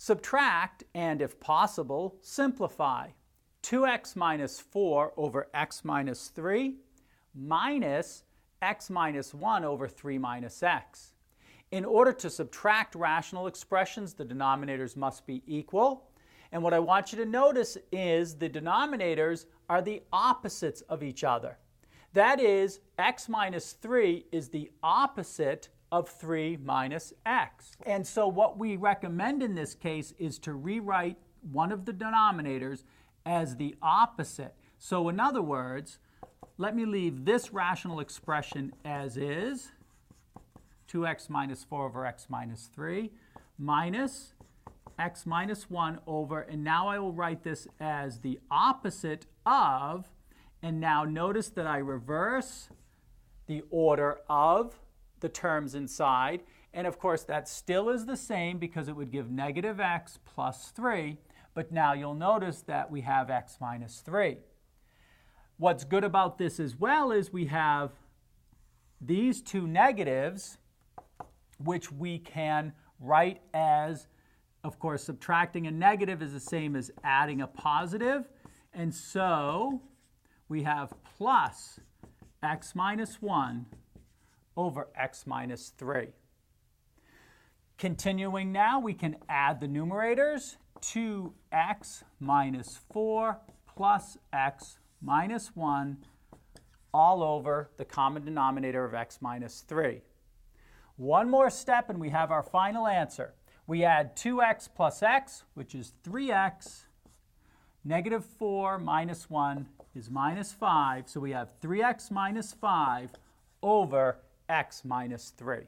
Subtract and, if possible, simplify. 2x minus 4 over x minus 3 minus x minus 1 over 3 minus x. In order to subtract rational expressions, the denominators must be equal. And what I want you to notice is the denominators are the opposites of each other. That is, x minus 3 is the opposite of 3 minus x. And so what we recommend in this case is to rewrite one of the denominators as the opposite. So in other words, let me leave this rational expression as is, 2x minus 4 over x minus 3, minus x minus 1 over, and now I will write this as the opposite of, and now notice that I reverse the order of the terms inside, and of course that still is the same because it would give negative x plus 3, but now you'll notice that we have x minus 3. What's good about this as well is we have these two negatives, which we can write as, of course, subtracting a negative is the same as adding a positive, and so we have plus x minus 1 over x minus 3. Continuing now, we can add the numerators. 2x minus 4 plus x minus 1 all over the common denominator of x minus 3. One more step and we have our final answer. We add 2x plus x, which is 3x. Negative 4 minus 1 is minus 5, so we have 3x minus 5 over x minus 3.